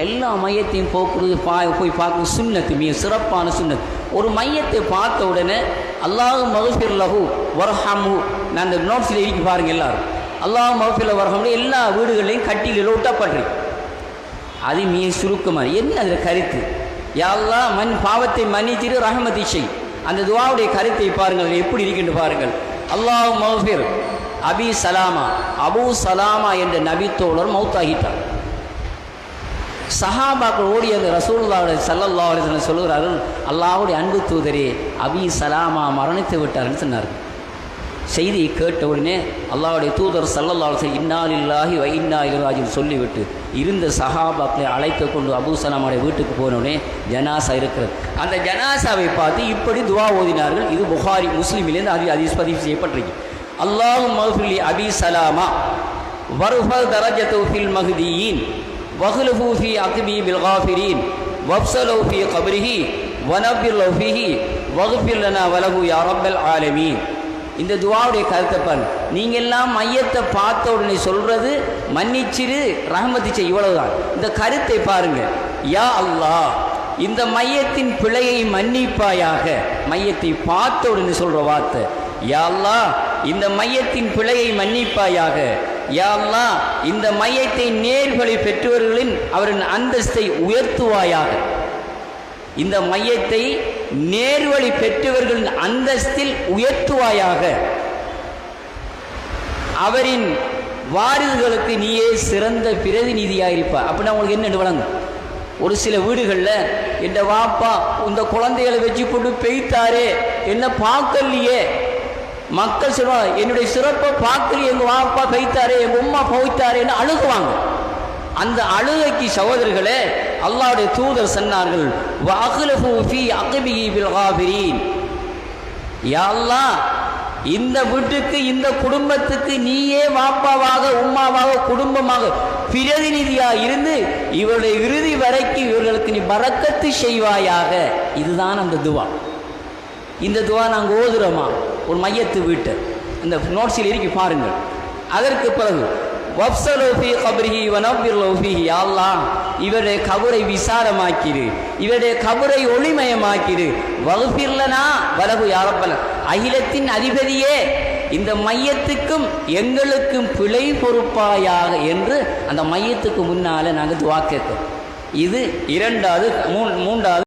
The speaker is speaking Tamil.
எல்லா மையத்தையும் போக்குறது போய் பார்க்குறது சுன்னத்து, மிக சிறப்பான சுன்னத். ஒரு மையத்தை பார்த்த உடனே அல்லாஹ் மக்ஃபிர் லஹு வர்ஹம்ஹு, நான் அந்த நோட்ஸில் இருக்கு பாருங்கள் எல்லாரும், அல்லாஹ் மக்ஃபிர் வர்ஹம்ஹு எல்லா வீடுகளையும் கட்டிலில் ஒட்டப்பட்டிருக்கு. அது மிக சுருக்கமாக என்ன அதில் கருத்து? யா அல்லாஹ் பாவத்தை மன்னித்திரு ரஹமதி செய். அந்த துவாவுடைய கருத்தை பாருங்கள் எப்படி இருக்கின்ற பாருங்கள். அல்லாஹ் மக்ஃபிர் அபி சலாமா, அபு சலாமா என்ற நபித்தோழர் மௌத்தாகிட்டார். சஹாபாக்கள் ஓடி அந்த ரசூலுல்லாஹி ஸல்லல்லாஹு அலைஹி வஸல்லம் சொல்கிறார்கள், அல்லாஹ்வுடைய அன்பு தூதரே அபி சலாமா மரணித்து விட்டார்னு சொன்னார்கள். செய்தியை கேட்ட உடனே அல்லாஹ்வுடைய தூதர் ஸல்லல்லாஹு அலைஹி வஸல்லம் இன்னா லில்லாஹி வ இன்னா இலைஹி ராஜிஊன் சொல்லிவிட்டு இருந்த சஹாபாக்களை அழைத்து கொண்டு அபூ சலாமாவுடைய வீட்டுக்கு போனவுடனே ஜனாசா இருக்கிறது. அந்த ஜனாசாவை பார்த்து இப்படி துவா ஓதினார்கள். இது புகாரி முஸ்லிமிலேருந்து ஹதீஸ் பதிவு செய்யப்பட்டிருக்கு. அல்லாஹும்ம மக்ஃபிர் லி அபி சலாமா வர்ஃப தரஜதஹு ஃபில் மஹ்தியீன் வஹ்லுஹு ஃபீ அக்பி பில் காஃபிரீன் வஃப்ஸலஹு ஃபீ கப்ரிஹி வனவ்விர் லஹு ஃபீஹி வக்ஃபிர் லனா வலஹு யா ரப்பல் ஆலமீன். இந்த துவாவுடைய கருத்தை பாருங்க. நீங்கள் எல்லாம் மையத்தை பார்த்த உடனே சொல்றது மன்னிச்சிரு ரஹமத்து செய், இவ்வளவுதான். இந்த கருத்தை பாருங்க. யா அல்லாஹ் இந்த மையத்தின் பிழையை மன்னிப்பாயாக. மையத்தை பார்த்த உடனே சொல்ற வார்த்தை யா அல்லாஹ் இந்த மையத்தின் பிழையை மன்னிப்பாயாக. யா அல்லாஹ் இந்த மையத்தை நேர்வழி பெற்றவர்களின் அவரின் அந்தஸ்தை உயர்த்துவாயாக. இந்த மையத்தை நேர்வழி பெற்றவர்களின் அந்தஸ்தில் உயர்த்துவாயாக. அவரின் வாரிசுகளுக்கு நீயே சிறந்த பிரதிநிதியாக இருப்பார். அப்படின்னா உங்களுக்கு என்ன வழங்கும்? ஒரு சில வீடுகளில் என் வாப்பா இந்த குழந்தைகளை வச்சு கொண்டு பெய்த்தாரே என்ன பார்க்கலையே, மக்கள் சொல்லுவாங்க என்னுடைய சிறப்பை பார்க்கலையே, எங்கள் வாப்பா பெய்த்தாரே எங்கள் உம்மா போய்த்தாரேன்னு அழுகுவாங்க. அந்த அழுகைக்கு சகோதரர்களே அல்லாஹ்வுடைய தூதர் சொன்னார்கள், வஅக்லஃபு ஃபீ அக்பிஹி பில் காஃபிரீன். யா அல்லாஹ் இந்த வீட்டுக்கு இந்த குடும்பத்துக்கு நீயே வாப்பாவாக உம்மாவாக குடும்பமாக பிரதிநிதியாக இருந்து இவருடைய இறுதி வரைக்கும் இவர்களுக்கு நீ பரக்கத்து செய்வாயாக. இதுதான் அந்த துவா. இந்த துவா நாங்கள் ஓதுறோமா ஒரு மையத்து வீட்டை இந்த நோட்ஸில் இருக்கு பாருங்கள். அதற்கு பிறகு வஃப்ஸலஹு ஃபீ கப்ரிஹி வனவ்விர் லஹு ஃபீஹி. யா அல்லாஹ் இவருடைய கபரை விசாரமாக்கிடு, இவருடைய கபரை ஒளிமயமாக்கிடு. வக்ஃபிர் லனா வலஹு யா ரப்பல் அகிலத்தின் அதிபதியே இந்த மையத்துக்கும் எங்களுக்கும் பிழை பொறுப்பாயாக என்று அந்த மையத்துக்கு முன்னால் நாங்கள் துவா கேட்கிறோம். இது இரண்டாவது. மூன்றாவது